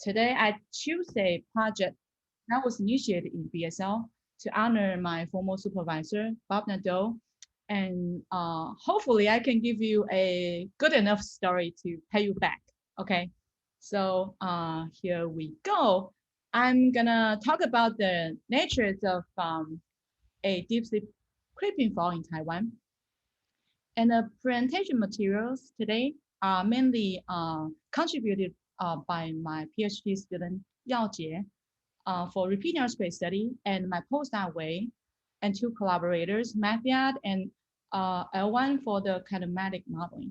today I choose a project that was initiated in BSL to honor my former supervisor, Bob Nadeau. And hopefully I can give you a good enough story to pay you back. Okay, so here we go. I'm gonna talk about the natures of a deep sleep creeping fall in Taiwan. And the presentation materials today are mainly contributed by my PhD student Yao Jie for repeat airspace study, and my postdoc Wei, and two collaborators, Mathiad and L1 for the kinematic modeling.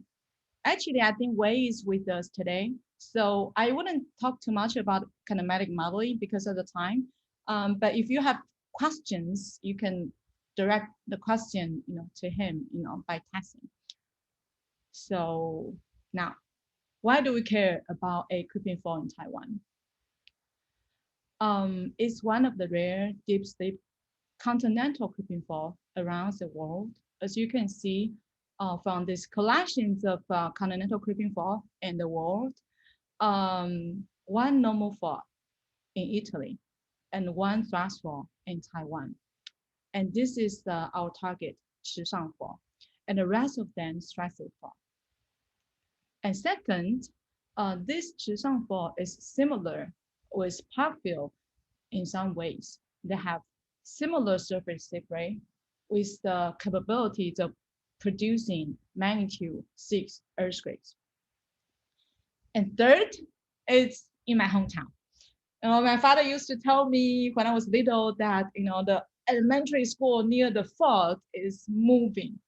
Actually, I think Wei is with us today, so I wouldn't talk too much about kinematic modeling because of the time. But if you have questions, you can direct the question, to him, by texting. So now, why do we care about a creeping fall in Taiwan? It's one of the rare deep sleep continental creeping fall around the world. As you can see from these collections of continental creeping fall in the world, one normal fall in Italy and one thrust fall in Taiwan. And this is our target, Huihsuan fall, and the rest of them stressful fall. And second, this Huihsuan fall is similar with Parkville in some ways. They have similar surface sleep rate with the capabilities of producing magnitude 6 earthquakes. And third, it's in my hometown. My father used to tell me when I was little that the elementary school near the fault is moving.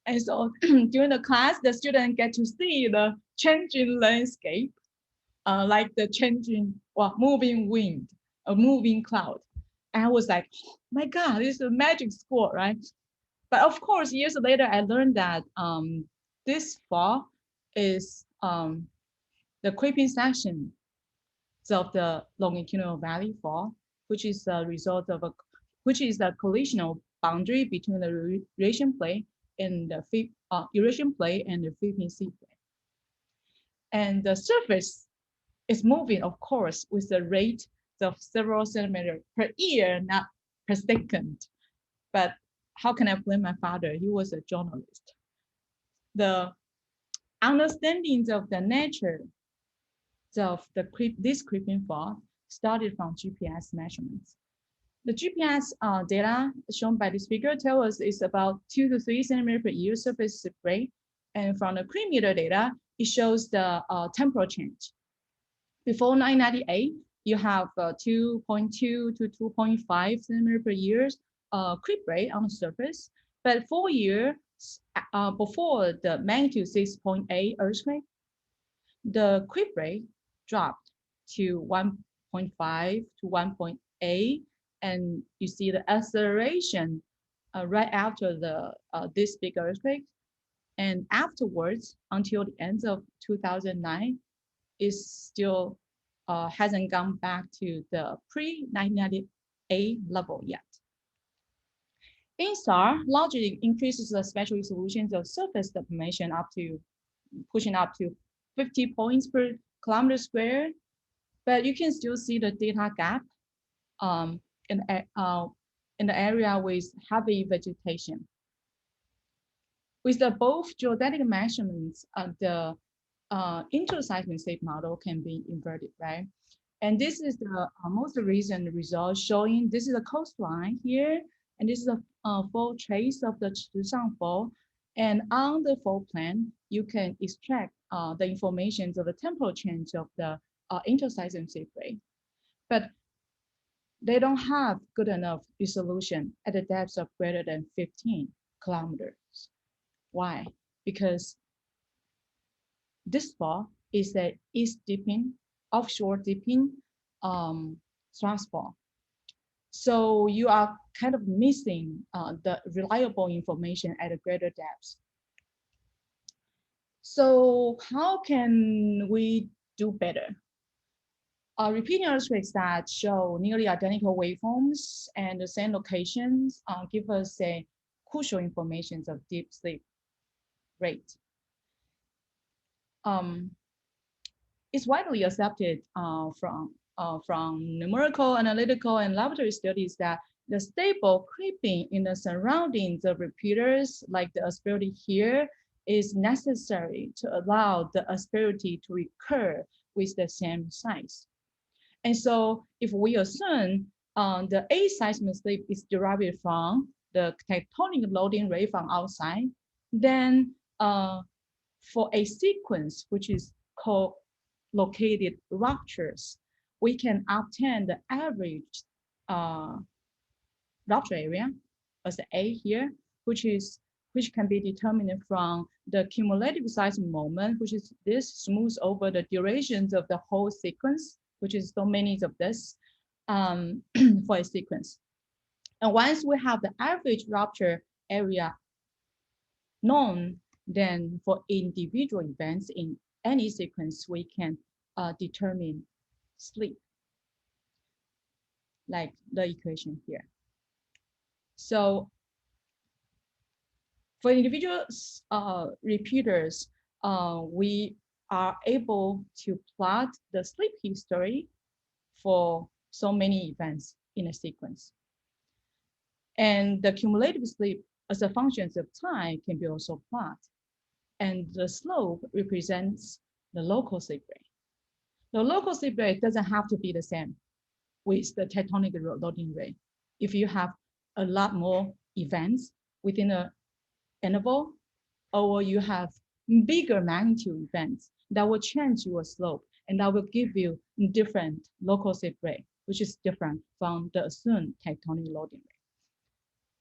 And so during the class, the students get to see the changing landscape, like the changing, moving wind, a moving cloud. And I was like, oh my God, this is a magic school, right? But of course, years later, I learned that this fall is the creeping section of the longitudinal valley fall, which is a result of a collisional boundary between the Eurasian plate and the Eurasian plate and the Philippine Sea plate. And the surface is moving, of course, with the rate of several centimeters per year, not per second. But how can I blame my father? He was a journalist. The understandings of the nature of this creeping fall started from GPS measurements. The GPS data shown by this figure tell us it's about 2 to 3 centimeters per year surface rate. And from the creep meter data, it shows the temporal change. Before 1998, you have 2.2 to 2.5 centimeters per year creep rate on the surface. But 4 years before the magnitude 6.8 earthquake, the creep rate dropped to 1.5 to 1.8, and you see the acceleration right after this big earthquake. And afterwards, until the end of 2009, it still hasn't gone back to the pre-1998 level yet. INSAR largely increases the spatial resolutions of surface deformation pushing up to 50 points per kilometer square, but you can still see the data gap in the area with heavy vegetation. With the both geodetic measurements, the interseismic sleep model can be inverted, right? And this is the most recent result showing this is a coastline here, and this is a full trace of the Huihsuan fall. And on the fall plan, you can extract the information of the temporal change of the interseismic sleep rate. But they don't have good enough resolution at a depth of greater than 15 kilometers. Why? Because this fall is a east dipping, offshore dipping thrust fall. So you are kind of missing the reliable information at a greater depth. So how can we do better? Repeating earthquakes that show nearly identical waveforms and the same locations give us a crucial information of deep sleep rate. it's widely accepted from numerical, analytical, and laboratory studies that the stable creeping in the surroundings of repeaters, like the asperity here, is necessary to allow the asperity to recur with the same size. And so if we assume the aseismic slip is derived from the tectonic loading rate from outside, then for a sequence which is co-located ruptures, we can obtain the average rupture area as A here, which can be determined from the cumulative seismic moment, which is this smooth over the durations of the whole sequence, which is so many of this for a sequence. And once we have the average rupture area known, then for individual events in any sequence, we can determine slip, like the equation here. So for individual repeaters, we are able to plot the slip history for so many events in a sequence. And the cumulative slip as a function of time can be also plotted. And the slope represents the local slip rate. The local slip rate doesn't have to be the same with the tectonic loading rate. If you have a lot more events within an interval, or you have bigger magnitude events, that will change your slope, and that will give you different local slip rate, which is different from the assumed tectonic loading rate.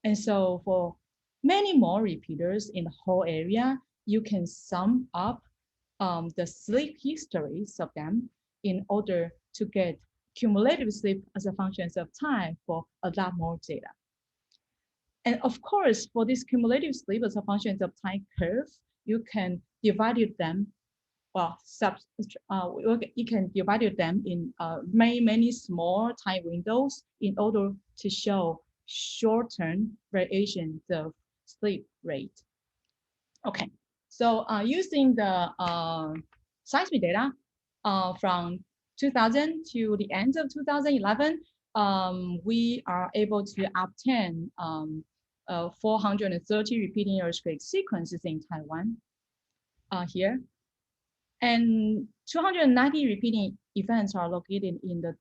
And so for many more repeaters in the whole area, you can sum up the slip histories of them in order to get cumulative slip as a function of time for a lot more data. And of course, for this cumulative slip as a function of time curve, you can divide them, well, you can divide them in many small time windows in order to show short-term variations of slip rate. Okay, so using the seismic data from 2000 to the end of 2011, we are able to obtain 430 repeating earthquake sequences in Taiwan here. And 290 repeating events are located in the,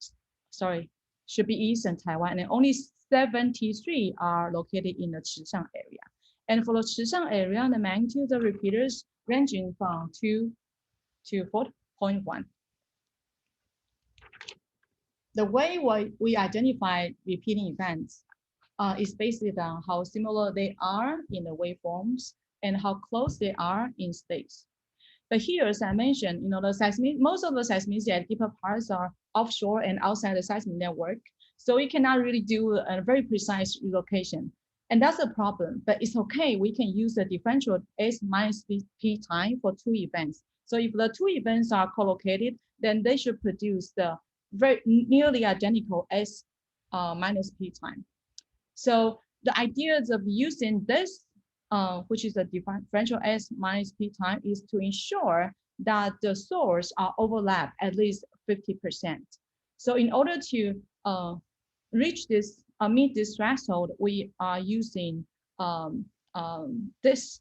should be eastern Taiwan, and only 73 are located in the Huihsuan area. And for the Huihsuan area, the magnitude of repeaters ranging from 2 to 4.1. The way we identify repeating events is based on how similar they are in the waveforms and how close they are in space. But here, as I mentioned, most of the seismicity at deeper parts are offshore and outside the seismic network. So we cannot really do a very precise relocation. And that's a problem, but it's okay. We can use the differential S minus P time for two events. So if the two events are co-located, then they should produce the very nearly identical S minus P time. So the ideas of using this, which is a differential S minus P time, is to ensure that the source are overlap at least 50%. So in order to reach this, meet this threshold, we are using this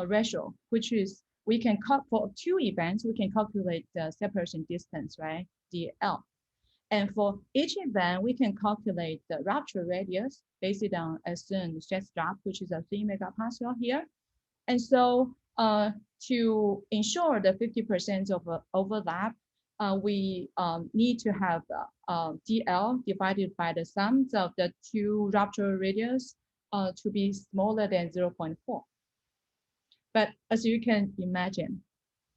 ratio, which is we can cut for two events, we can calculate the separation distance, right? DL. And for each event, we can calculate the rupture radius based on assumed stress drop, which is a 3 megapascal here. And so to ensure the 50% of overlap, we need to have DL divided by the sums of the two rupture radius to be smaller than 0.4. But as you can imagine,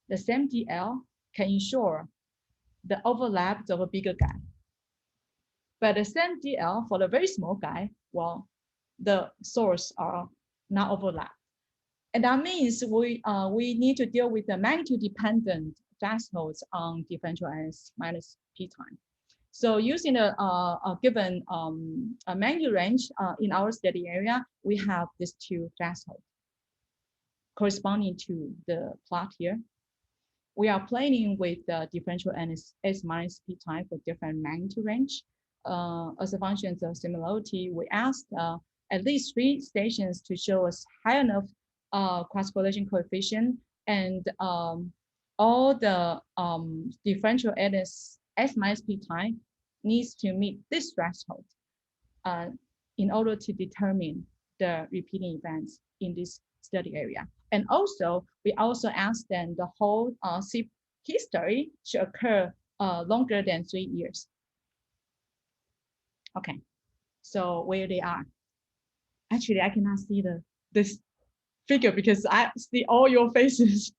the same DL can ensure the overlap of a bigger guy. But the same DL for the very small guy, well, the source are not overlapped. And that means we need to deal with the magnitude dependent thresholds on differential S minus P time. So using a given a magnitude range in our study area, we have these two thresholds corresponding to the plot here. we are planning with the differential and S minus P time for different magnitude range. As a function of similarity, we asked at least 3 stations to show us high enough cross-correlation coefficient, and all the differential at S minus P time needs to meet this threshold in order to determine the repeating events in this study area. And also, we also asked them the whole SIP history should occur longer than 3 years. Okay, so where they are. Actually, I cannot see this figure because I see all your faces,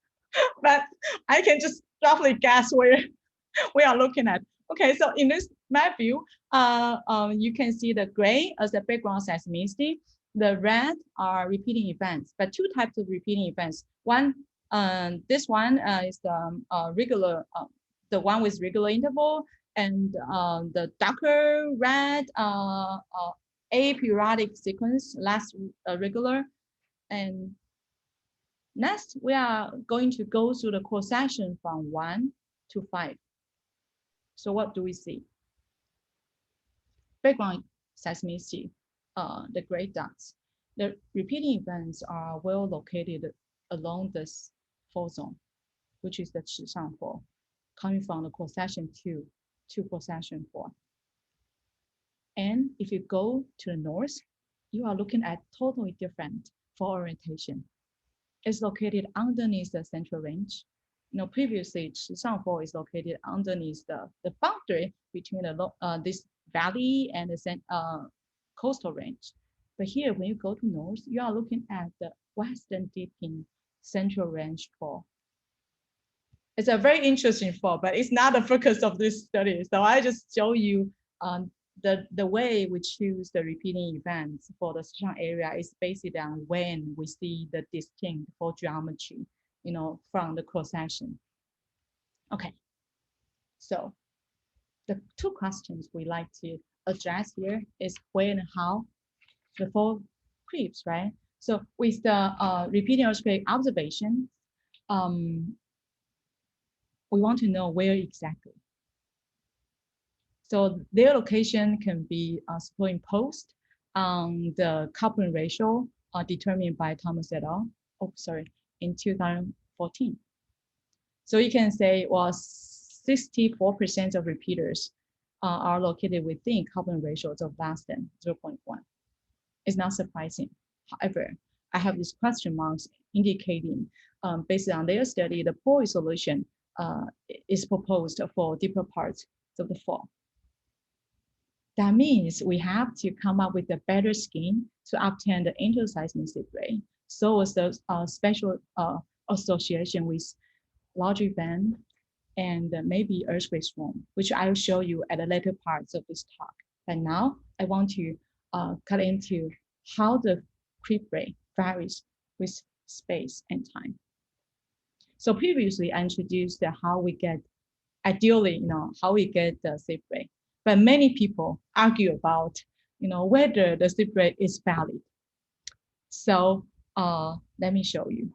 but I can just roughly guess where we are looking at. Okay, so in this map view, you can see the gray as the background seismicity. The red are repeating events, but 2 types of repeating events. One, this one is the regular, the one with regular interval, and the darker red aperiodic sequence, less regular. And next, we are going to go through the cross section from 1 to 5. So what do we see? Background seismicity, the gray dots. The repeating events are well located along this fault zone, which is the 池上 fault, coming from the cross section 2 to cross section 4. And if you go to the north, you are looking at totally different fault orientation. It's located underneath the central range. You know, previously, 池上 fault is located underneath the boundary between this valley and the coastal range. But here, when you go to north, you are looking at the western dipping central range fault. It's a very interesting fault, but it's not the focus of this study. So I just show you the way we choose the repeating events for the Sichuan area is based on when we see the distinct fault geometry, you know, from the cross section. Okay, so the 2 questions we like to address here is when and how the fault creeps, right? So with the repeating earthquake observation, we want to know where exactly. So their location can be superimposed on the coupling ratio determined by Thomas et al. In 2014. So you can say, well, 64% of repeaters are located within coupling ratios of less than 0.1. It's not surprising. However, I have these question marks indicating, based on their study, the poor solution is proposed for deeper parts of the fault. That means we have to come up with a better scheme to obtain the interseismicity rate, so as the special association with large event and maybe earthquake swarm, which I will show you at the later parts of this talk. But now I want to cut into how the creep rate varies with space and time. So previously I introduced how we get, ideally, you know, how we get the sleep rate. But many people argue about, you know, whether the sleep rate is valid. So let me show you.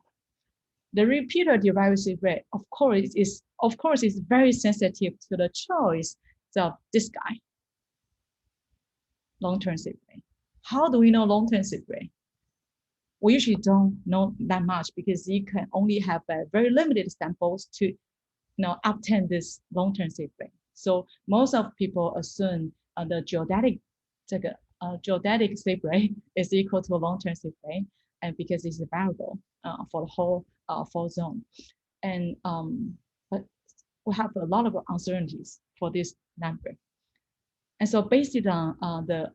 The repeater derived sleep rate, of course, is very sensitive to the choice of this guy, long-term sleep rate. How do we know long-term sleep rate? We usually don't know that much because you can only have very limited samples to, you know, obtain this long-term sleep rate. So most of people assume the geodetic sleep rate is equal to a long-term sleep rate, and because it's a variable for the whole fault zone. And but we have a lot of uncertainties for this number. And so based on the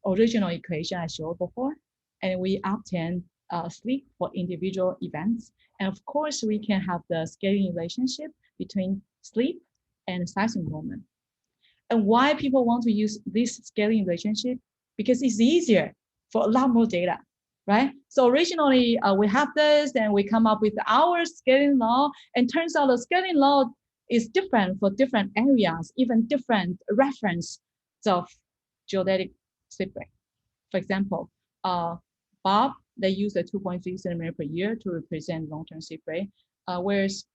original equation I showed before, and we obtain sleep for individual events. And of course, we can have the scaling relationship between sleep and seismic moment. And why people want to use this scaling relationship? Because it's easier for a lot more data, right? So originally we have this and we come up with our scaling law, and turns out the scaling law is different for different areas, even different reference of geodetic sleep rate. For example, Bob, they use a 2.3 centimeter per year to represent long-term sleep rate, whereas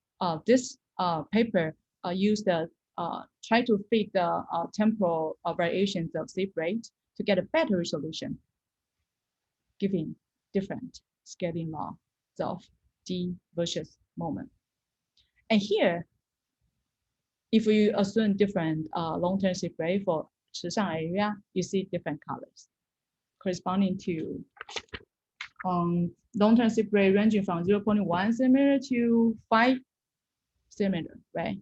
this paper used the try to fit the temporal variations of sleep rate to get a better resolution, giving different scaling law of D versus moment. And here, if we assume different long-term sleep rate for Huihsuan area, you see different colors corresponding to long-term sleep rate ranging from 0.1 centimeter to 5 centimeter, right?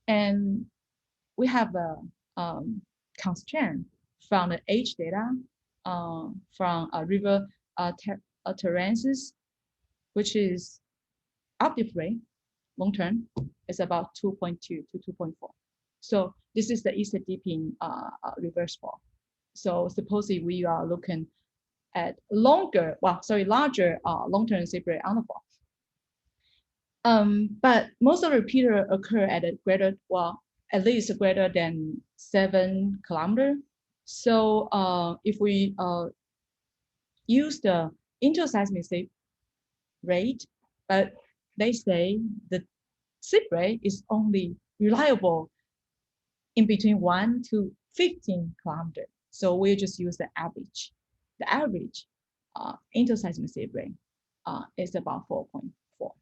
And we have a constraint from the age data from a river terraces, which is active rate long-term is about 2.2 to 2.4. So this is the Easter dipping reverse fall. So supposedly we are looking at larger long-term sleep rate on the fall. But most of the repeater occur at a greater, at least greater than 7 kilometer. So if we use the interseismic sleep rate, but they say the sleep rate is only reliable in between 1 to 15 kilometers. So we just use the average. The average interseismic sleep rate is about 4.4.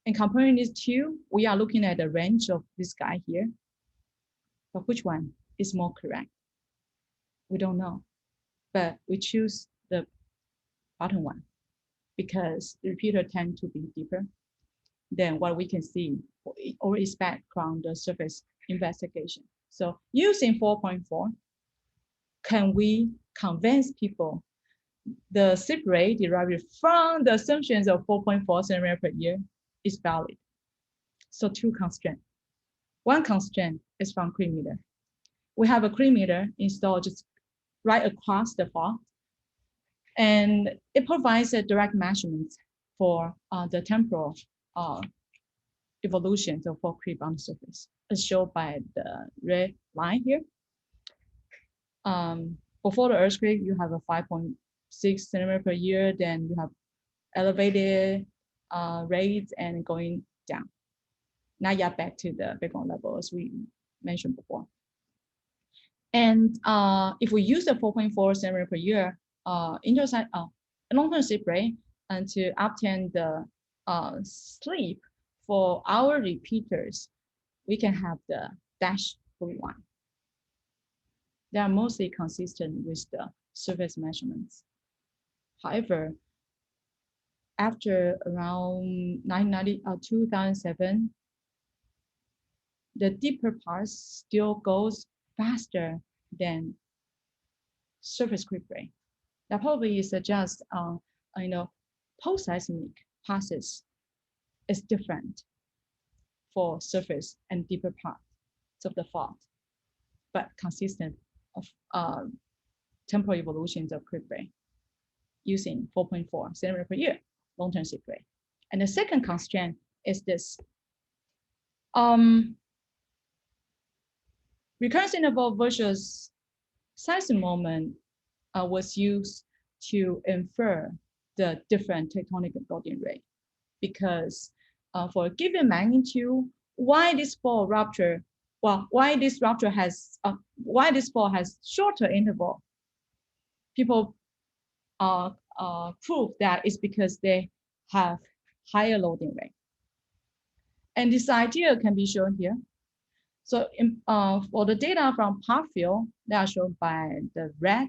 And comparing these two, we are looking at the range of this guy here. But which one is more correct? We don't know. But we choose the bottom one because the repeater tend to be deeper than what we can see or expect from the surface investigation. So using 4.4, can we convince people the sleep rate derived from the assumptions of 4.4 centimeter per year is valid? So two constraints. One constraint is from Cumulative. We have a Cumulative installed just right across the fault, and it provides a direct measurement for the temporal evolution of fault creep on the surface, as shown by the red line here. Before the earthquake, you have a 5.6 centimeter per year, then you have elevated rates and going down. Now you're back to the background level as we mentioned before. And if we use the 4.4 centimeter per year long-term sleep rate and to obtain the sleep for our repeaters, we can have the dashed blue line. They are mostly consistent with the surface measurements. However, after around 2007, the deeper parts still goes faster than surface creep rate. That probably suggests, post-seismic passes is different for surface and deeper parts of the fault, but consistent of temporal evolutions of creep rate using 4.4 centimeter per year long-term sleep rate. And the second constraint is this. Recurrence interval versus seismic moment was used to infer the different tectonic loading rate, because for a given magnitude, why this fall has shorter interval, people prove that it's because they have higher loading rate. And this idea can be shown here. So for the data from Parkfield, they are shown by the red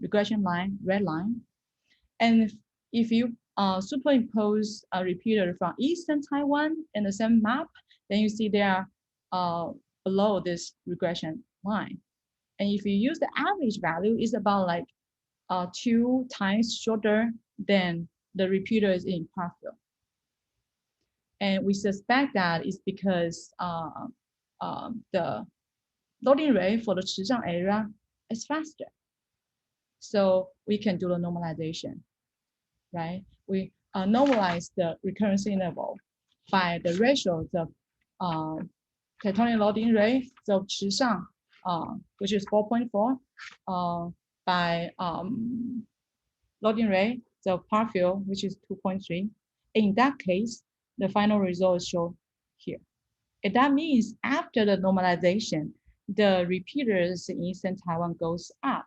regression line, red line. And if you superimpose a repeater from Eastern Taiwan in the same map, then you see they are below this regression line. And if you use the average value, it's about like 2 times shorter than the repeaters in Parkfield. And we suspect that is because the loading rate for the Huihsuan area is faster. So we can do the normalization, right? We normalize the recurrence interval by the ratios of tectonic loading rate of Huihsuan, which is 4.4, by loading rate of Parkfield, which is 2.3. In that case, the final results show And that means after the normalization, the repeaters in Eastern Taiwan goes up,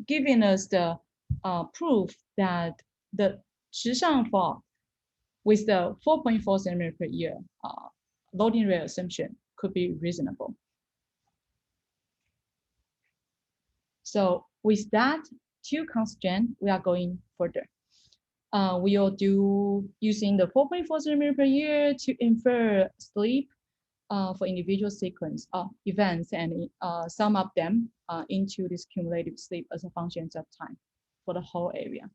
giving us the proof that the Chishang fault with the 4.4 centimeter per year loading rate assumption could be reasonable. So with that two constraints, we are going further. We'll do using the 4.4 centimeter per year to infer sleep for individual sequence of events and sum up them into this cumulative sleep as a function of time for the whole area,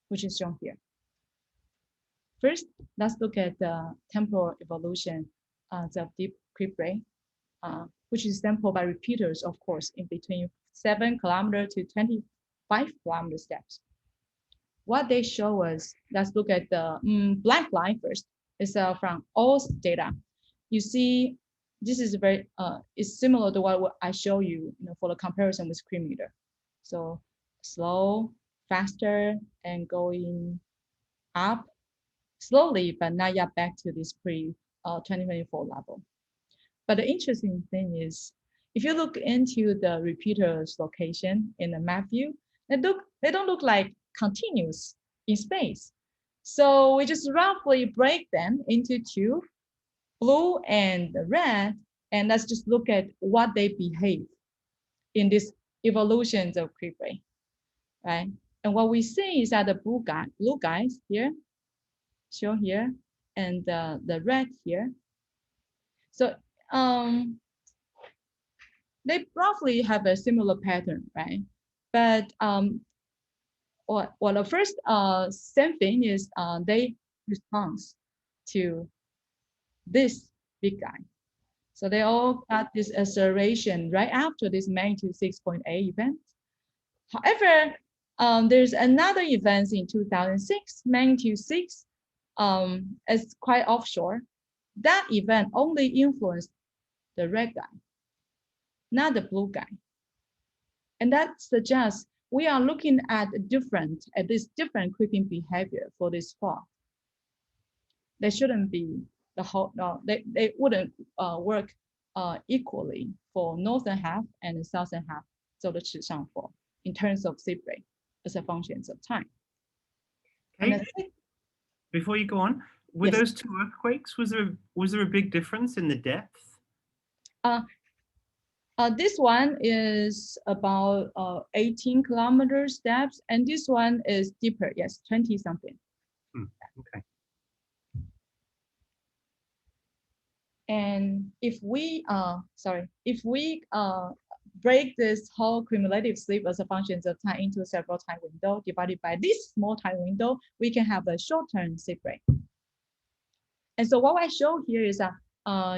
which is shown here. First, let's look at the temporal evolution of deep creep rate, which is sampled by repeaters, of course, in between 7 kilometer to 25 kilometer steps. What they show us, let's look at the black line first. It's from all data. You see, this is very, it's similar to what I show you, for the comparison with creep meter. So slow, faster, and going up slowly, but not yet back to this pre-2024 level. But the interesting thing is, if you look into the repeaters location in the map view, they don't look like continuous in space. So we just roughly break them into two, blue and red, and let's just look at what they behave in these evolutions of creep rate, right? And what we see is that the blue guys here, shown here, and the red here. So they roughly have a similar pattern, right? But the first same thing is they respond to this big guy. So they all got this acceleration right after this magnitude 6.8 event. However, there's another event in 2006, magnitude 6. It's quite offshore. That event only influenced the red guy, not the blue guy. And that suggests we are looking at this different creeping behavior for this fault. They shouldn't be the whole, no, they wouldn't work equally for northern half and the southern half, so the Chishang fault, in terms of sleep rate as a function of time. Okay. Before you go on, were yes. those two earthquakes, was there a big difference in the depth? This one is about 18 kilometers depth, and this one is deeper, yes, 20 something. Okay. And if we break this whole cumulative sleep as a function of time into several time window divided by this small time window, we can have a short-term sleep rate. And so what I show here is that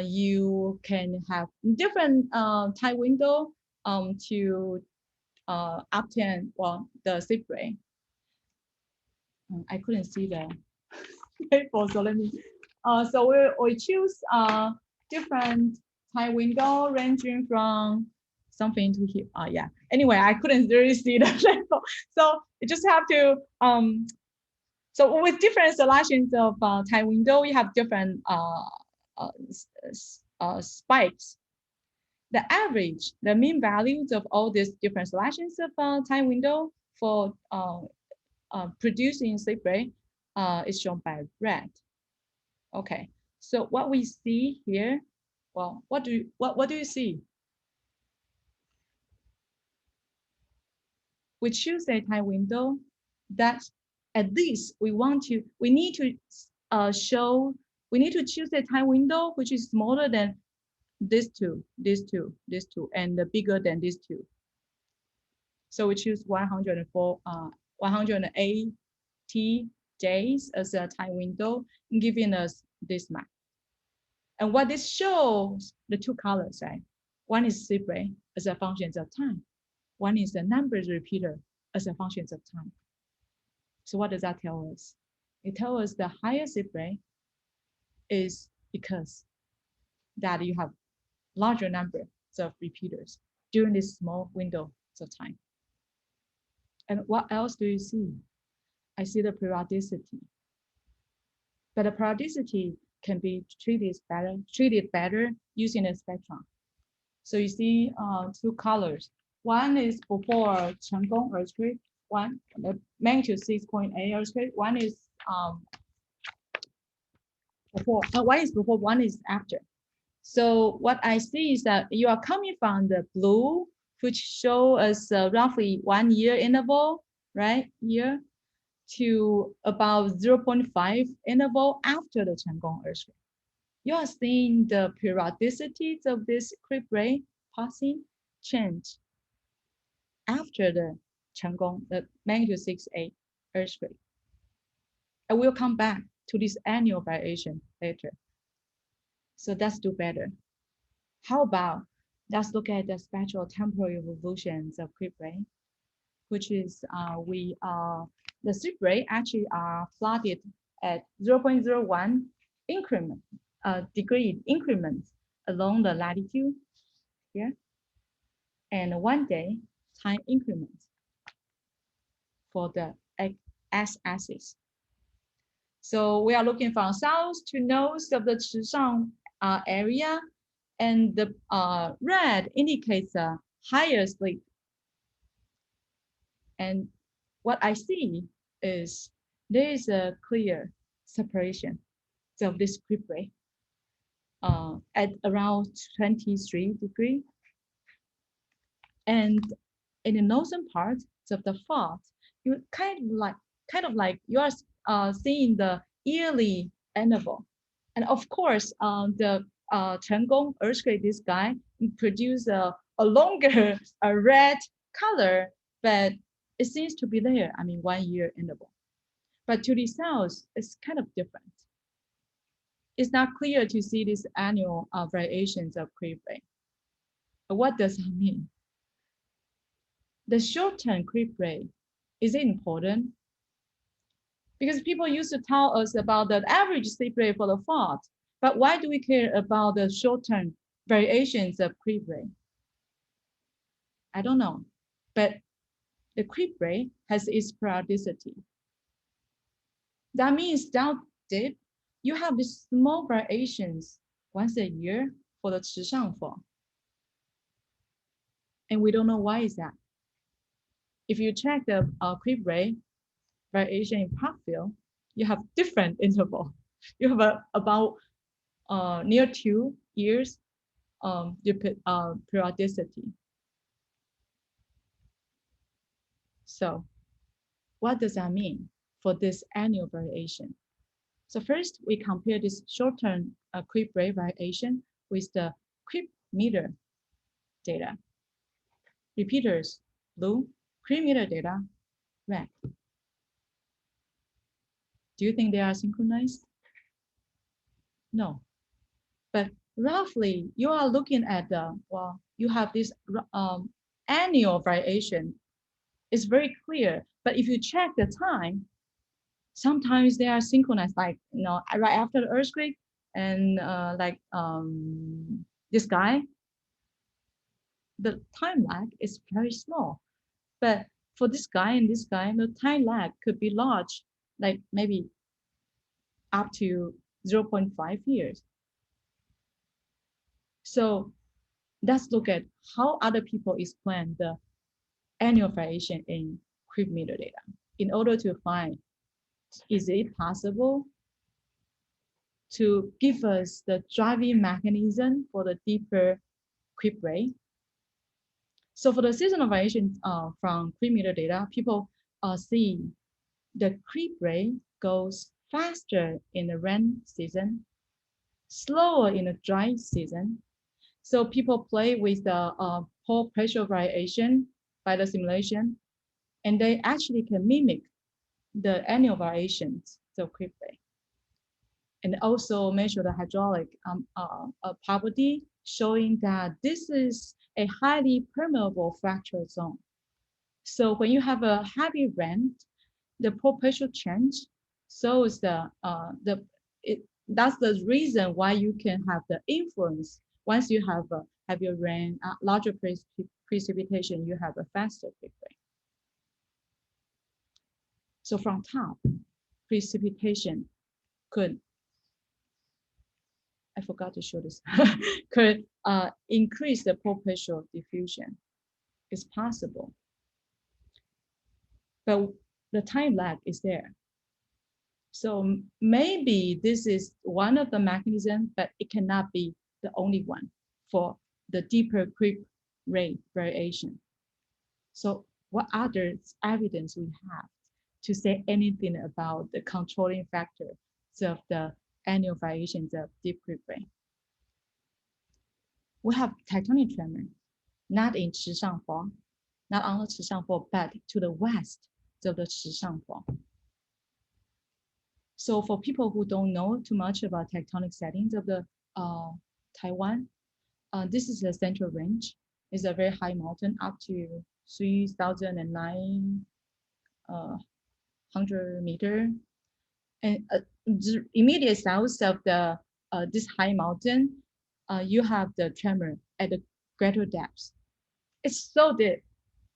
you can have different time window to obtain the sleep rate. I couldn't see the paper, so let me. So we choose different time window ranging from something to here. Yeah. Anyway, I couldn't really see the level, so you just have to. So with different selections of time window, we have different spikes. The average, the mean values of all these different selections of time window for producing sleep rate is shown by red. Okay, so what we see here, well, what do you see? We choose a time window that at least we need to choose a time window which is smaller than these two, and bigger than these two. So we choose 180 days as a time window, giving us this map. And what this shows, the two colors, right? One is sleep rate as a function of time. One is the numbers repeater as a function of time. So what does that tell us? It tells us the higher sleep rate is because that you have larger numbers of repeaters during this small window of time. And what else do you see? I see the periodicity. But the periodicity can be treated better using a spectrum. So you see two colors. One is before Chenggong earthquake, one the magnitude 6.8 earthquake. One is before. One is before. One is after. So what I see is that you are coming from the blue, which show us roughly 1 year interval, right here, to about 0.5 interval after the Chenggong earthquake. You are seeing the periodicities of this creep ray passing change after the Chenggong, the magnitude 6.8 earthquake. I will come back to this annual variation later. So let's do better. How about let's look at the spectral temporal evolutions of creep ray, which is the strip ray actually are plotted at 0.01 increment, degree increments along the latitude here, and 1 day time increments for the x-axis. So we are looking from south to north of the Chishang area, and the red indicates a higher sleep. And what I see is there is a clear separation of this creep ray at around 23 degrees. And in the northern part of the fault, you kind of like you are seeing the yearly interval. And of course, the Chenggong earthquake, this guy produced a longer red color, but it seems to be there. I mean, 1 year interval. But to the south, it's kind of different. It's not clear to see these annual variations of creep ray. What does that mean? The short-term creep ray, is it important? Because people used to tell us about the average sleep rate for the fault, but why do we care about the short-term variations of creep ray? I don't know, but the creep ray has its periodicity. That means down dip, you have these small variations once a year for the Chishang fault. And we don't know why is that. If you check the creep ray variation in Parkville, you have different interval. You have about near 2 years periodicity. So what does that mean for this annual variation? So first, we compare this short-term creep ray variation with the creep meter data. Repeaters, blue, creep meter data, red. Do you think they are synchronized? No. But roughly, you are looking at the, well, you have this annual variation. It's very clear. But if you check the time, sometimes they are synchronized, like, you know, right after the earthquake, and this guy, the time lag is very small. But for this guy and this guy, the time lag could be large, like maybe up to 0.5 years. So let's look at how other people explain the annual variation in creep meter data in order to find, is it possible to give us the driving mechanism for the deeper creep ray? So for the seasonal variation from creep meter data, people see the creep ray goes faster in the rain season, slower in the dry season. So people play with the pore pressure variation by the simulation, and they actually can mimic the annual variations of creep ray. And also measure the hydraulic property, showing that this is a highly permeable fracture zone. So when you have a heavy rain, the pore pressure change. So is that's the reason why you can have the influence. Once you have heavier rain, larger precipitation, you have a faster creep ray. So from top, precipitation could I forgot to show this, could increase the pore pressure diffusion. It's possible. But the time lag is there. So maybe this is one of the mechanisms, but it cannot be the only one for the deeper creep rate variation. So what other evidence we have to say anything about the controlling factors of the annual variations of deep creep rate? We have tectonic tremor, not in Chisanghuo, not on the Chisanghuo, but to the west of the Chisanghuo. So for people who don't know too much about tectonic settings of the Taiwan, this is the Central Range. It's a very high mountain, up to 3,900 meters. And immediate south of the this high mountain, you have the tremor at the greater depths. It's so deep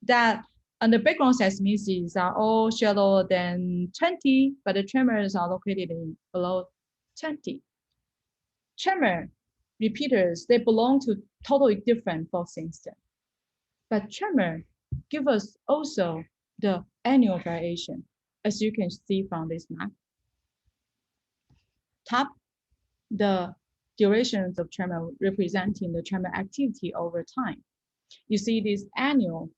that the background seismicities are all shallower than 20, but the tremors are located in below 20. Tremor repeaters, they belong to totally different fault system. But tremor give us also the annual variation, as you can see from this map. Top, the durations of tremor representing the tremor activity over time. You see this annual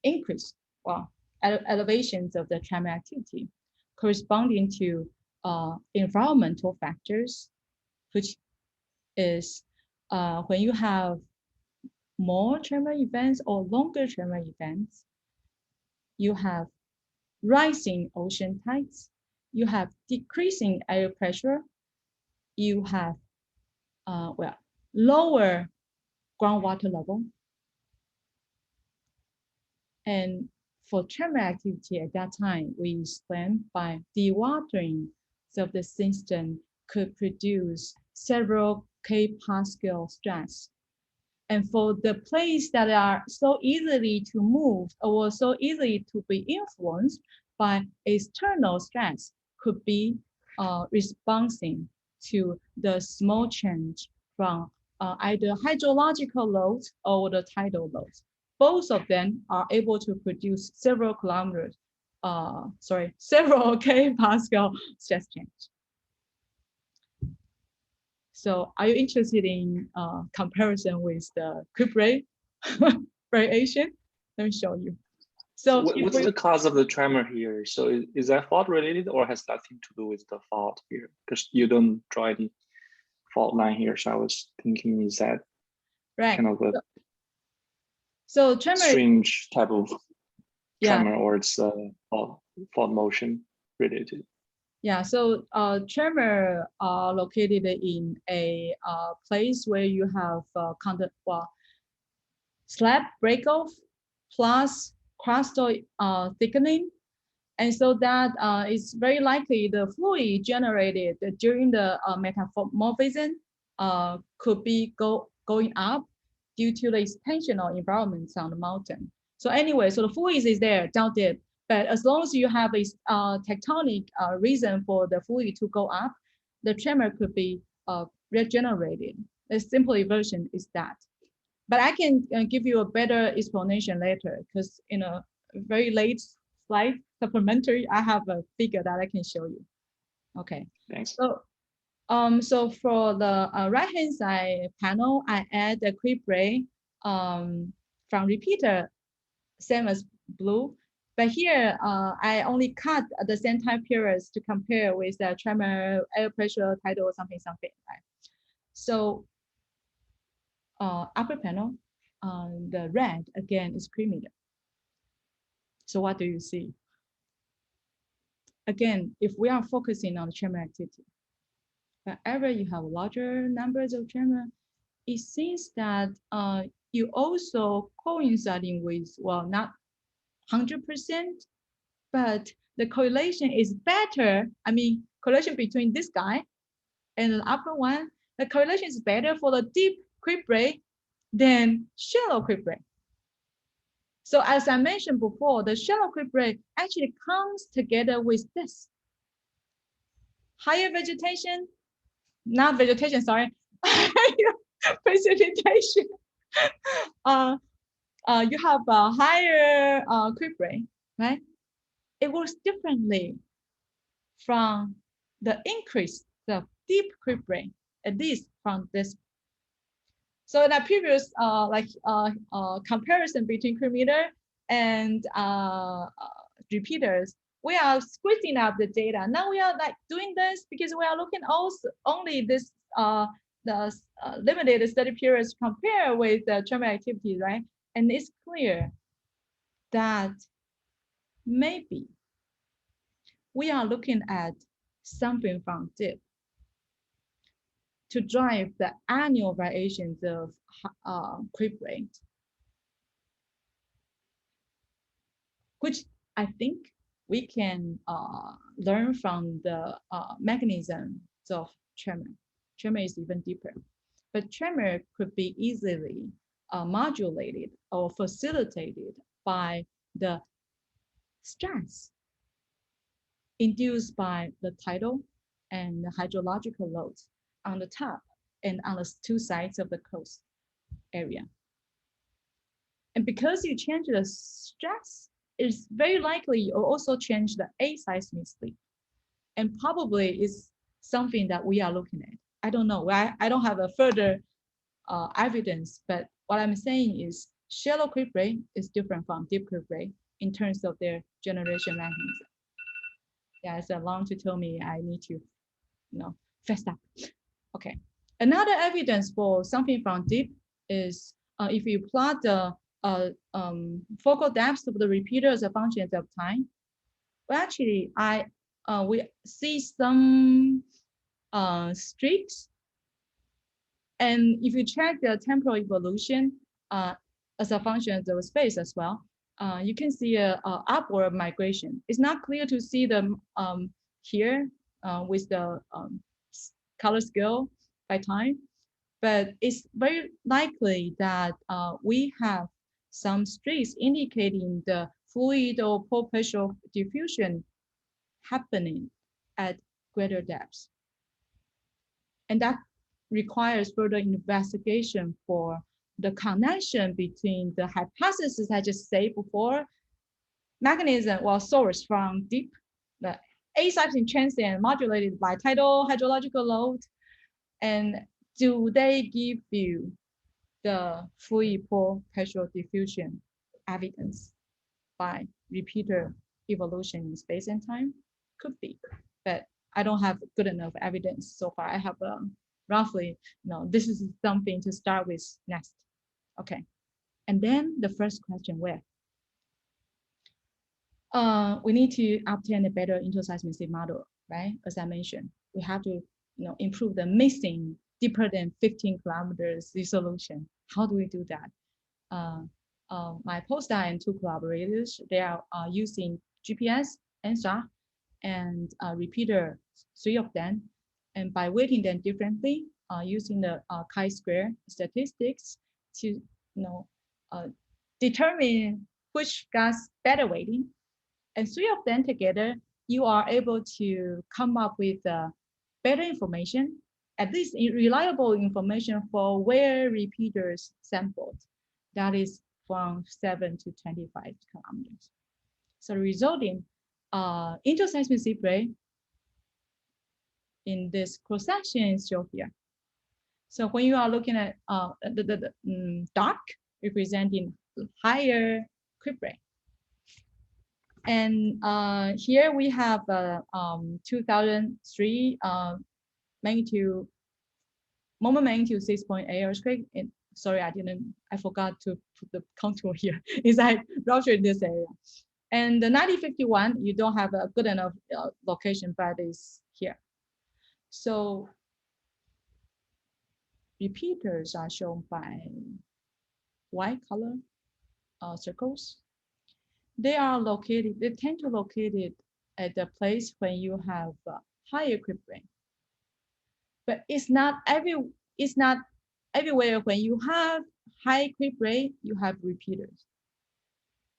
increase, well, elevations of the tremor activity corresponding to environmental factors, which is when you have more tremor events or longer tremor events, you have rising ocean tides, you have decreasing air pressure, you have lower groundwater level. And for tremor activity at that time, we explained by dewatering of the system could produce several kPascal stress. And for the places that are so easily to move or so easily to be influenced by external stress could be responding to the small change from either hydrological loads or the tidal loads. Both of them are able to produce several several kPascal stress change. So are you interested in comparison with the creep rate variation? Let me show you. So what's the cause of the tremor here? So is that fault related or has nothing to do with the fault here? Because you don't draw any fault line here. So I was thinking, is that kind of a tremor, strange type of tremor, or it's fault motion related? Yeah, so tremor are located in a place where you have slab breakoff plus crustal thickening. And so that is very likely the fluid generated during the metamorphism could be going up due to the extensional environments on the mountain. So anyway, so the fluid is there, down dip. But as long as you have a tectonic reason for the fluid to go up, the tremor could be regenerated. The simple version is that. But I can give you a better explanation later, because in a very late slide supplementary, I have a figure that I can show you. Okay. Thanks. So, so for the right-hand side panel, I add the creep rate from repeater, same as blue. But here, I only cut the same time periods to compare with the tremor, air pressure, tidal, or something, right? So upper panel, the red, again, is pre-meter. So what do you see? Again, if we are focusing on the tremor activity, wherever you have larger numbers of tremor, it seems that you also coinciding with, well, not 100%, but the correlation is better. I mean, correlation between this guy and the upper one, the correlation is better for the deep creep rate than shallow creep rate. So as I mentioned before, the shallow creep rate actually comes together with this. Higher vegetation, not vegetation, sorry, precipitation, you have a higher creep rate, right? It works differently from the increase of deep creep rate, at least from this. So in our previous comparison between creep meter and repeaters, we are squeezing out the data. Now we are like doing this because we are looking also only this limited study periods compare with the tremor activity, right? And it's clear that maybe we are looking at something from deep to drive the annual variations of creep rate, which I think we can learn from the mechanisms of tremor. Tremor is even deeper, but tremor could be easily modulated or facilitated by the stress induced by the tidal and the hydrological loads on the top and on the two sides of the coast area. And because you change the stress, it's very likely you'll also change the aseismicity. And probably is something that we are looking at. I don't know. I don't have a further evidence, but what I'm saying is shallow creep rate is different from deep creep rate in terms of their generation mechanism. Yeah, it's a long to tell me I need to, fast up. Okay. Another evidence for something from deep is if you plot the focal depths of the repeater as a function of time. Well, actually, we see some streaks, and if you check the temporal evolution as a function of the space as well, you can see a upward migration. It's not clear to see them here with the color scale by time, but it's very likely that we have some streaks indicating the fluid or pore pressure diffusion happening at greater depths. And that requires further investigation for the connection between the hypothesis I just said before, mechanism or source from deep, the aseismic transient modulated by tidal hydrological load, and do they give you the fluid pore pressure diffusion evidence by repeater evolution in space and time? Could be, but I don't have good enough evidence so far. I have roughly, this is something to start with next. Okay, and then the first question, where? We need to obtain a better interseismicity model, right? As I mentioned, we have to improve the missing deeper than 15 kilometers resolution. How do we do that? My postdoc and two collaborators, they are using GPS, NSTAR, and repeater, 3 of them. And by weighting them differently, using the chi-square statistics to determine which got better weighting. And 3 of them together, you are able to come up with better information, at least reliable information for where repeaters sampled. That is from 7 to 25 kilometers. So resulting interseismicity rate in this cross-section is shown here. So when you are looking at the dark representing higher creep rate. And here we have 2003 magnitude, moment magnitude 6.8 earthquake. And sorry, I forgot to put the contour here. Is I rupture in this area. And the 1951, you don't have a good enough location, but it's here. So repeaters are shown by white color circles. They tend to locate it at the place when you have higher creep rate. But it's not everywhere when you have high creep rate, you have repeaters.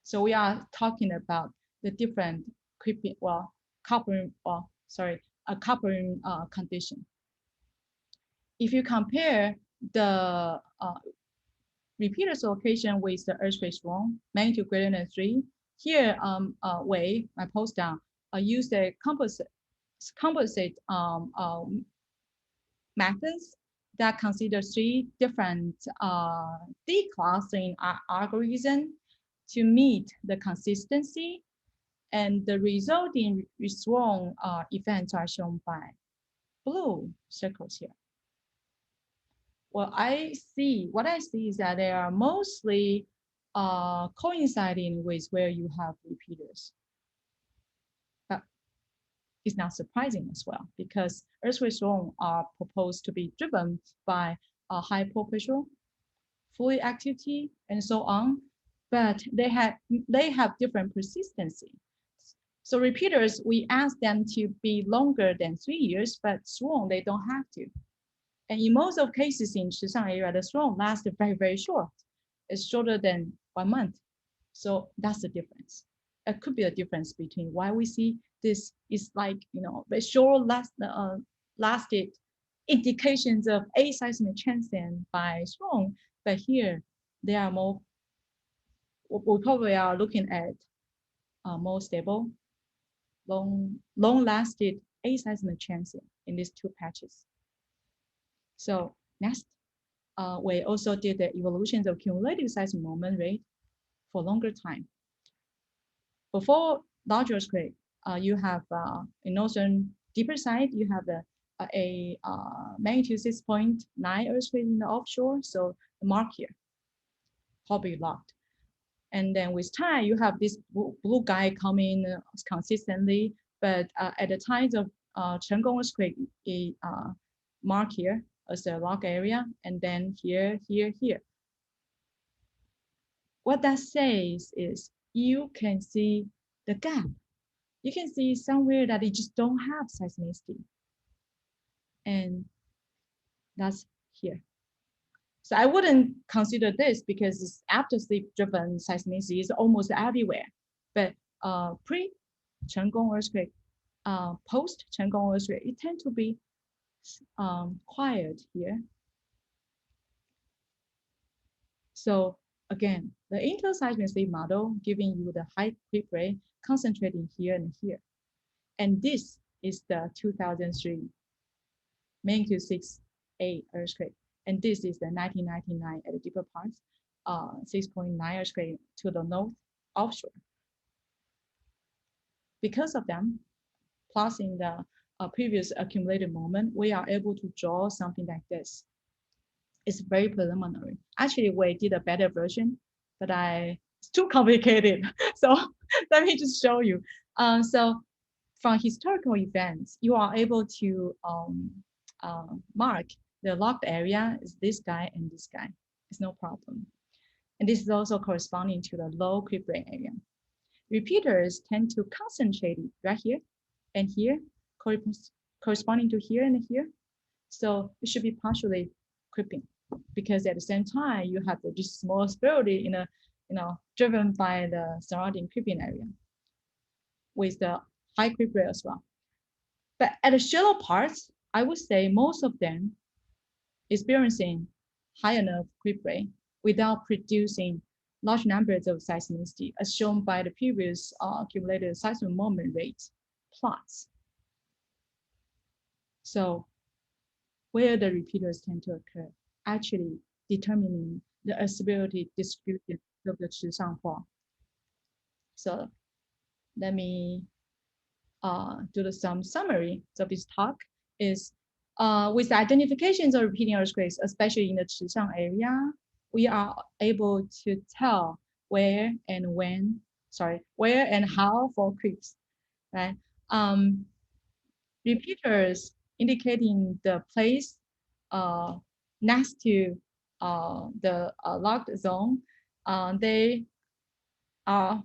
So we are talking about the different creeping, coupling condition. if you compare the repeaters location with the earthquake zone, magnitude greater than 3, here Wei, my postdoc, used a composite methods that consider 3 different declustering algorithms to meet the consistency, and the resulting Huihsuan events are shown by blue circles here. What I see is that they are mostly coinciding with where you have repeaters. But it's not surprising as well, because earthquake zones are proposed to be driven by high pressure, fluid activity, and so on. But they have different persistency. So repeaters, we ask them to be longer than 3 years, but swarm, they don't have to. And in most of cases in Huihsuan area, the swarm lasts very, very short. It's shorter than 1 month. So that's the difference. It could be a difference between why we see this is like, the short lasted indications of aseismic transient by swarm, but here they are more, we probably are looking at more stable, long-lasted aseismic transient in these 2 patches. So next, we also did the evolutions of cumulative seismic moment rate for longer time. Before large earthquake, you have in northern deeper side, you have a magnitude 6.9 earthquake in the offshore. So the mark here, probably locked. And then with time, you have this blue guy coming consistently, but at the time of Chengong earthquake, it mark here as a lock area, and then here. What that says is you can see the gap. You can see somewhere that it just don't have seismicity. And that's here. So I wouldn't consider this because it's after-sleep-driven seismicity is almost everywhere. But pre-Chengong earthquake, post-Chengong earthquake, it tends to be quiet here. So again, the interseismicity model giving you the high creep rate concentrating here and here. And this is the 2003 magnitude 6.8 earthquake. And this is the 1999 at the deeper parts, 6.9 earthquake to the north offshore. Because of them, plus in the previous accumulated moment, we are able to draw something like this. It's very preliminary. Actually, we did a better version, but it's too complicated. So let me just show you. So from historical events, you are able to mark the locked area is this guy and this guy. It's no problem. And this is also corresponding to the low creep rate area. Repeaters tend to concentrate right here and here, corresponding to here and here. So it should be partially creeping, because at the same time you have this small sphericity driven by the surrounding creeping area with the high creep rate as well. But at the shallow parts, I would say most of them experiencing high enough creep rate without producing large numbers of seismicity, as shown by the previous cumulative seismic moment rate plots. So where the repeaters tend to occur, actually determining the stability distribution of the Huihsuan fault. So let me do some summary of this talk. Is with the identifications of repeating earthquakes, especially in the Huihsuan area, we are able to tell where and how for creeps, right? Repeaters indicating the place next to the locked zone, they are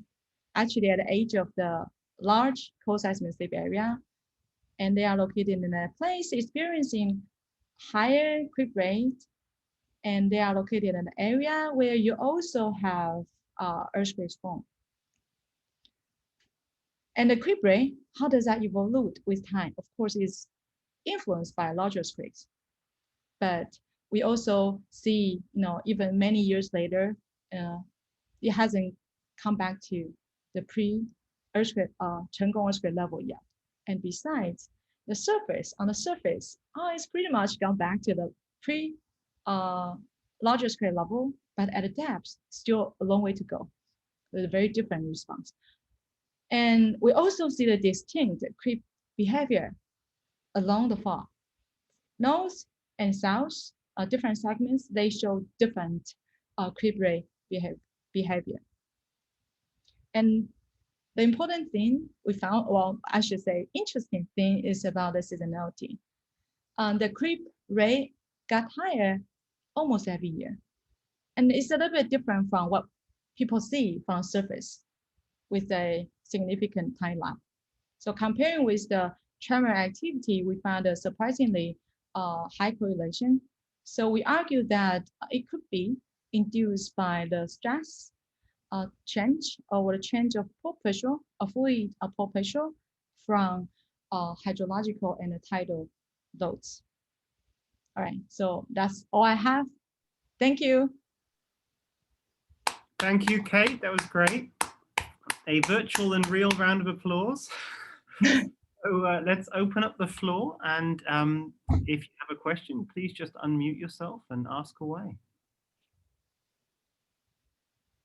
actually at the edge of the large cold seismic slip area, and they are located in a place experiencing higher creep rate, and they are located in an area where you also have earthquakes form. And the creep rate, how does that evolve with time? Of course, it's influenced by larger earthquakes. but we also see, even many years later, it hasn't come back to the pre-earthquake, Chengong earthquake level yet. And besides, the surface, on the surface, it's pretty much gone back to the large earthquake level, but at the depths, still a long way to go. With a very different response. And we also see the distinct creep behavior along the fault. North and south, different segments, they show different creep rate behavior. And the important thing we found, well, I should say, interesting thing is about the seasonality. The creep rate got higher almost every year. And it's a little bit different from what people see from surface with a significant time lag. So comparing with the tremor activity, we found a surprisingly high correlation. So we argue that it could be induced by the stress change or the change of pore pressure, a fluid pore pressure from hydrological and tidal loads. All right, so that's all I have. Thank you. Thank you, Kate. That was great. A virtual and real round of applause. So let's open up the floor, and if you have a question, please just unmute yourself and ask away.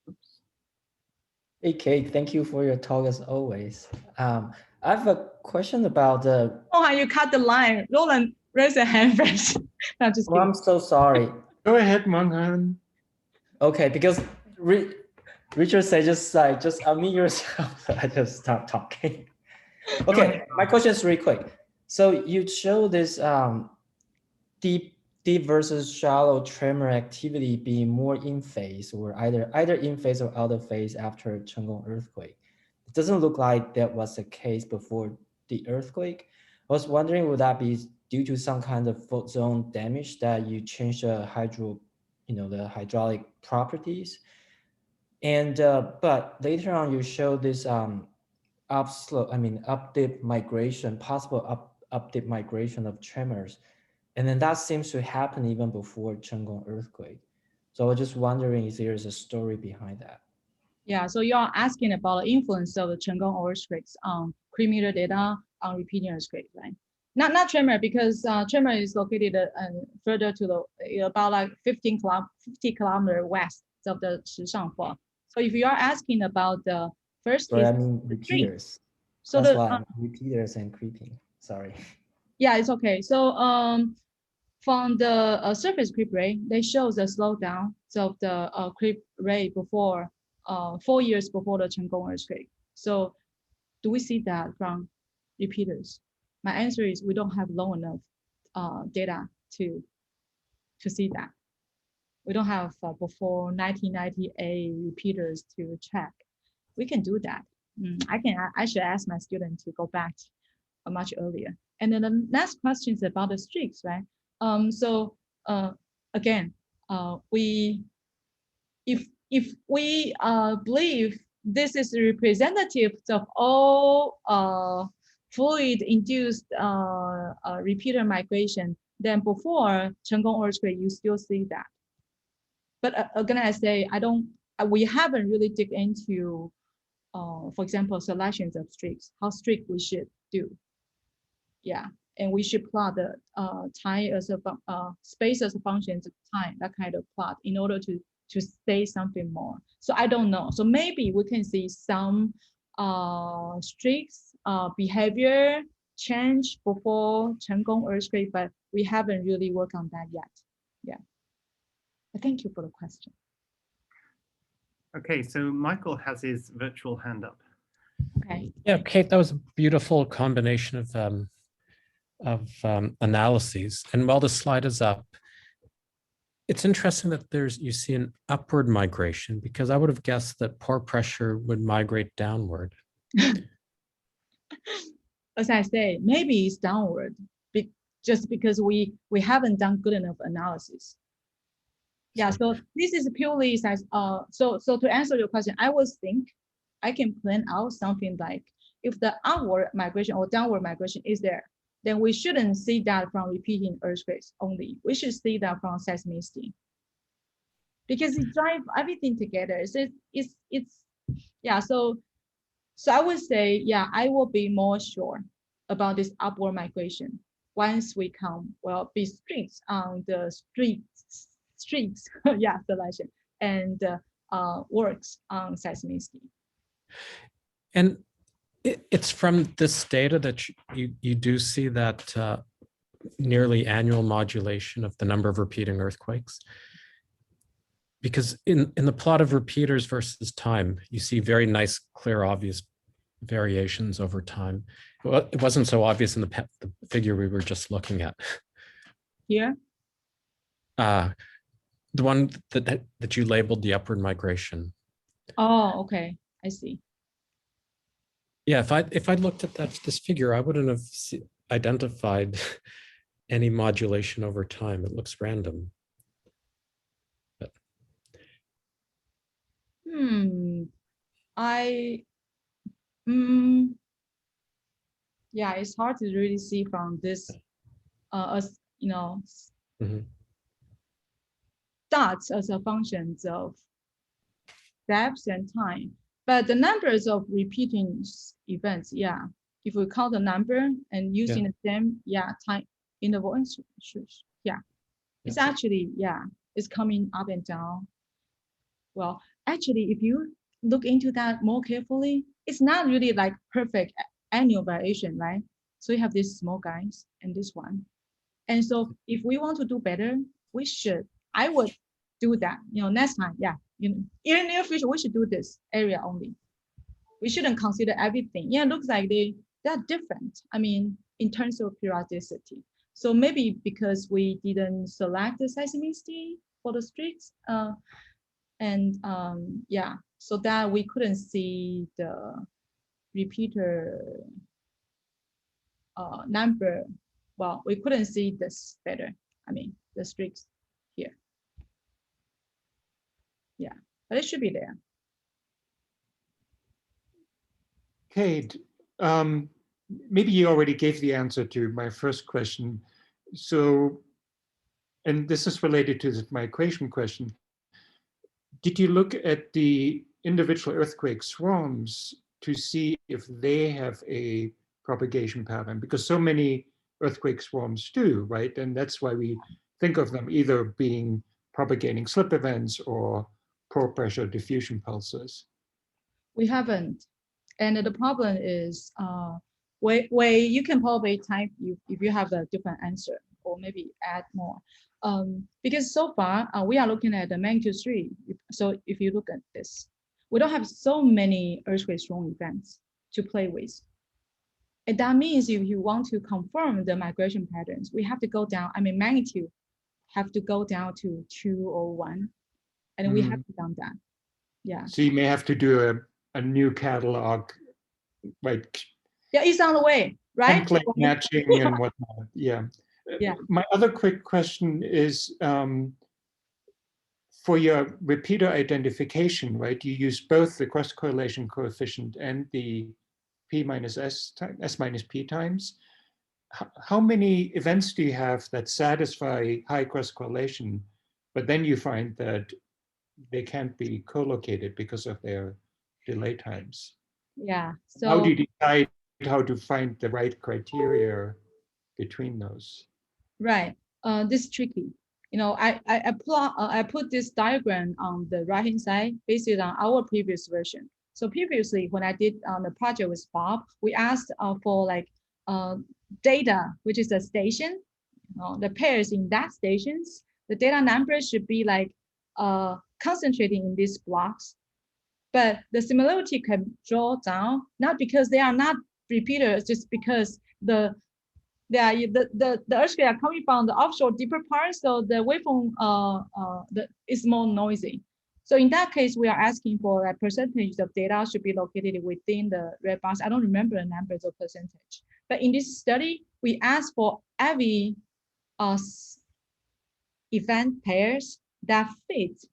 Oops. Hey, Kate, thank you for your talk as always. I have a question about the... Oh, you cut the line. Roland, raise your hand first. No, just I'm so sorry. Go ahead, Manhan. Okay, because Richard said just unmute yourself. So I just stopped talking. Okay, my question is really quick. So you show this deep versus shallow tremor activity being more in phase, or either in phase or out of phase after Chengong earthquake. It doesn't look like that was the case before the earthquake. I was wondering, would that be due to some kind of fault zone damage that you change the the hydraulic properties? And but later on you show this up-dip migration, possible up-dip migration of tremors. And then that seems to happen even before Chengong earthquake. So I was just wondering if there's a story behind that. Yeah, so you're asking about the influence of the Chengong earthquakes on creep-meter data on repeating earthquake, right? Not tremor, because tremor is located further to the about like 50 kilometers west of the Huihsuan Fault. So if you are asking about the first, sorry, I mean repeaters. So that's why repeaters and creeping. Sorry. Yeah, it's okay. So from the surface creep rate, they show the slowdown of the creep rate before 4 years before the Chengong earthquake. So do we see that from repeaters? My answer is we don't have long enough data to see that. We don't have before 1998 repeaters to check. We can do that. I should ask my student to go back much earlier. And then the next question is about the streaks, right? So again, if we believe this is representative of all fluid-induced repeater migration, then before Chengong earthquake, you still see that. But again, I say we haven't really dig into, for example, selections of streaks, how streak we should do. Yeah, and we should plot the time as a space as a function of time, that kind of plot, in order to say something more. So I don't know. So maybe we can see some streaks behavior change before Chengong earthquake, but we haven't really worked on that yet. Yeah. But thank you for the question. Okay, so Michael has his virtual hand up. Okay. Yeah, Kate, that was a beautiful combination of analyses. And while the slide is up, it's interesting that you see an upward migration, because I would have guessed that pore pressure would migrate downward. As I say, maybe it's downward, just because we haven't done good enough analysis. Yeah, so this is purely so to answer your question, I would think I can plan out something like if the upward migration or downward migration is there, then we shouldn't see that from repeating earthquakes only. We should see that from seismicity, because it drives everything together. So it's yeah. So I would say, yeah, I will be more sure about this upward migration once we come, well, be strict on the streets, yeah, selection, and works on seismicity. And it's from this data that you do see that nearly annual modulation of the number of repeating earthquakes. Because in the plot of repeaters versus time, you see very nice, clear, obvious variations over time. Well, it wasn't so obvious in the figure we were just looking at. Here? The one that you labeled the upward migration. Oh, okay, I see. Yeah, if I looked at this figure, I wouldn't have identified any modulation over time. It looks random. But. Yeah, it's hard to really see from this, as you know, dots as a function of depth and time. But the numbers of repeating events, yeah, if we count the number and using the same, time interval, yeah, it's actually, it's coming up and down. Well, actually, if you look into that more carefully, it's not really like perfect annual variation, right? So you have these small guys and this one. And so if we want to do better, I would do that, next time, in the near future, we should do this area only. We shouldn't consider everything. Yeah, it looks like they're different. I mean, in terms of periodicity. So maybe because we didn't select the seismicity for the streets, so that we couldn't see the repeater number. Well, we couldn't see this better. I mean, the streaks here. Yeah, but it should be there. Kate, maybe you already gave the answer to my first question. So, and this is related to the migration question. Did you look at the individual earthquake swarms to see if they have a propagation pattern? Because so many earthquake swarms do, right? And that's why we think of them either being propagating slip events or pore pressure diffusion pulses. We haven't. And the problem is where you can probably type if you have a different answer or maybe add more. Because so far we are looking at the magnitude 3. So if you look at this, we don't have so many earthquake swarm events to play with. And that means if you want to confirm the migration patterns, we have to go down, I mean magnitude have to go down to 2 or 1. And we have done that. Yeah. So you may have to do a new catalog, like it's on the way, right? Template matching and whatnot. Yeah. My other quick question is for your repeater identification, right? You use both the cross correlation coefficient and the P minus S minus P times. How many events do you have that satisfy high cross correlation, but then you find that they can't be co-located because of their delay times? Yeah. So how do you decide how to find the right criteria between those? Right. This is tricky. I put this diagram on the right hand side based on our previous version. So previously, when I did the project with Bob, we asked for like data, which is a station, the pairs in that stations. The data numbers should be like concentrating in these blocks, but the similarity can draw down, not because they are not repeaters, just because the earthquakes are coming from the offshore deeper parts, so the waveform is more noisy. So in that case, we are asking for a percentage of data should be located within the red box. I don't remember the numbers of percentage, but in this study, we asked for every event pairs that fit,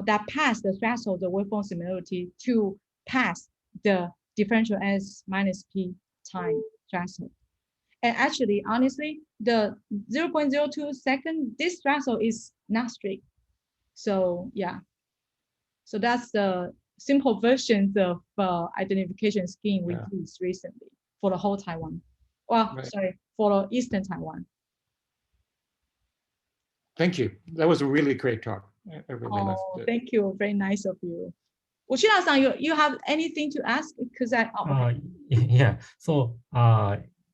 that pass the threshold of waveform similarity to pass the differential S minus P time threshold. And actually, honestly, the 0.02 second, this threshold is not strict. So yeah, so that's the simple versions of identification scheme we used recently for the whole Taiwan. Well, sorry, for the Eastern Taiwan. Thank you. That was a really great talk. I really loved it. Thank you. Very nice of you. Uchida-san, you have anything to ask? Because okay. Yeah. So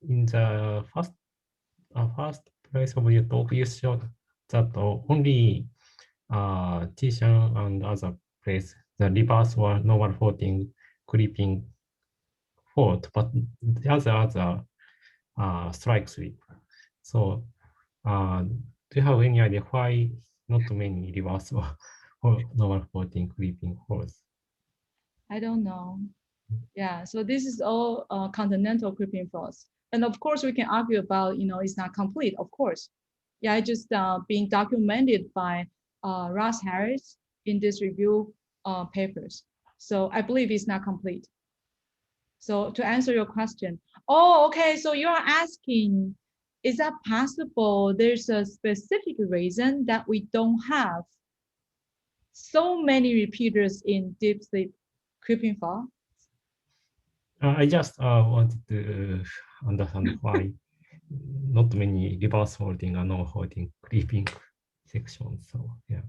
in the first place of your talk, you showed that only Tishan and other place, the reverse or normal faulting creeping fault, but the other strike sweep. So do you have any idea why not many reverse or normal faulting creeping faults? I don't know. Yeah, so this is all continental creeping faults. And of course, we can argue about, it's not complete, of course. Yeah, it just being documented by Ross Harris in this review papers. So I believe it's not complete. So to answer your question, okay, so you are asking, is that possible? There's a specific reason that we don't have so many repeaters in deep sleep creeping fault? I just wanted to understand why not many reverse holding or no holding creeping sections. So yeah.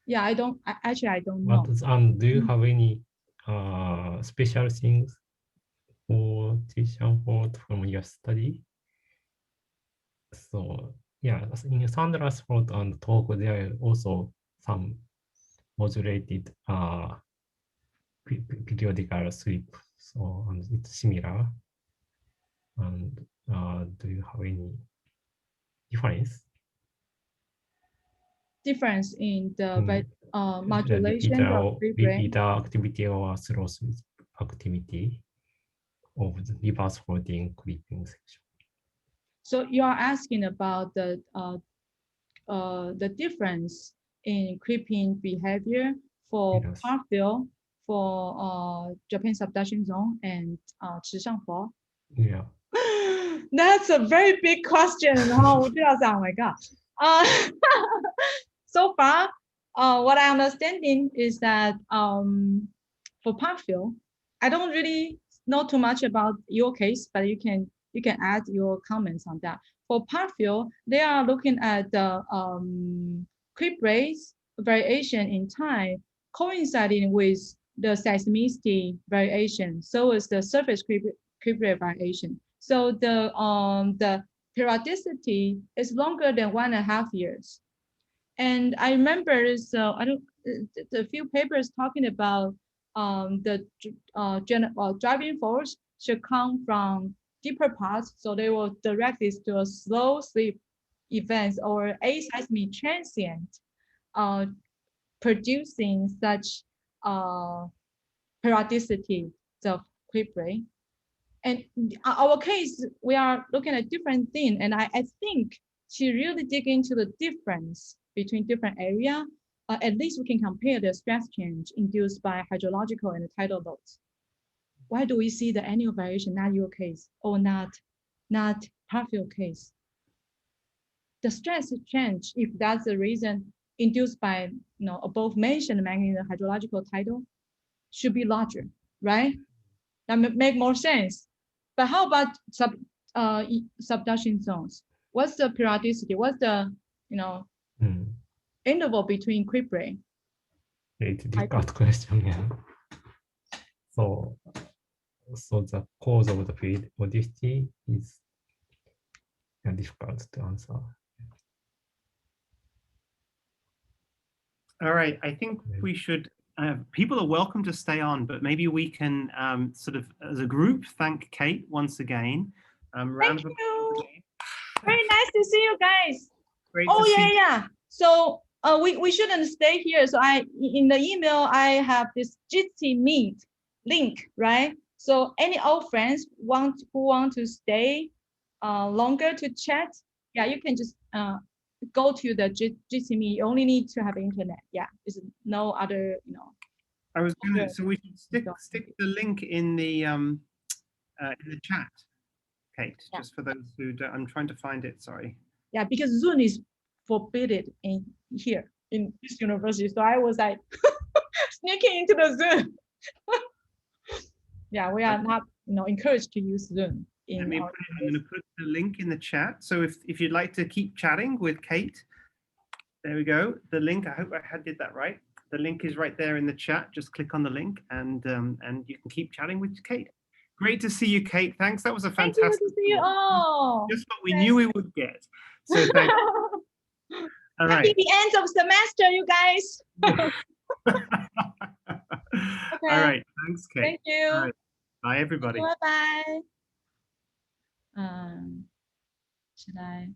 Yeah, I don't know. But do you have any special things for Tishan fault from your study? So yeah, in Sandra's fault and talk, there are also some modulated periodical sweep. So and it's similar. And do you have any difference? Difference in the modulation of repeater activity or slow sweep activity of the reverse holding creeping section. So you are asking about the difference in creeping behavior for Parkville, for Japan subduction zone, and Chishan fault. Yeah. That's a very big question. Oh my God. So far, what I understanding is that for Parkville, I don't really know too much about your case, but you can add your comments on that. For Parkville, they are looking at the creep rates variation in time coinciding with the seismicity variation. So is the surface creep rate variation. So the periodicity is longer than 1.5 years. And I remember, so I don't, the few papers talking about the driving force should come from deeper parts, so they will direct this to a slow sleep events or aseismic transient, producing such periodicity of creep rate. And our case, we are looking at different things, and I think to really dig into the difference between different areas, at least we can compare the stress change induced by hydrological and tidal loads. Why do we see the annual variation, not your case, or not Parkville case? The stress change, if that's the reason induced by above mentioned magnitude hydrological tidal, should be larger, right? That make more sense. But how about subduction zones? What's the periodicity? What's the interval between creep rate? It's a difficult question, yeah. So the cause of the periodicity is difficult to answer. All right, I think we should, people are welcome to stay on, but maybe we can sort of, as a group, thank Kate once again. Thank you. Very nice to see you guys. Great to see yeah. So we shouldn't stay here. So in the email, I have this Jitsi Meet link, right? So any old friends who want to stay longer to chat, yeah, you can just go to the Jitsi Meet. You only need to have internet. Yeah, there's no other, I was gonna, so we should stick the link in the chat. Kate, Yeah. just for those who don't, I'm trying to find it, sorry. Yeah, because Zoom is forbidden in here in this university. So I was like sneaking into the Zoom. Yeah, we are not encouraged to use Zoom. I'm going to put the link in the chat. So if you'd like to keep chatting with Kate, there we go. The link, I hope I did that right. The link is right there in the chat. Just click on the link and you can keep chatting with Kate. Great to see you, Kate. Thanks. That was a fantastic. Thank you to see you all. Just what we knew we would get. So thanks. All right. Happy the end of semester, you guys. Okay. All right. Thanks, Kate. Thank you. All right. Bye, everybody. Bye-bye. Should I?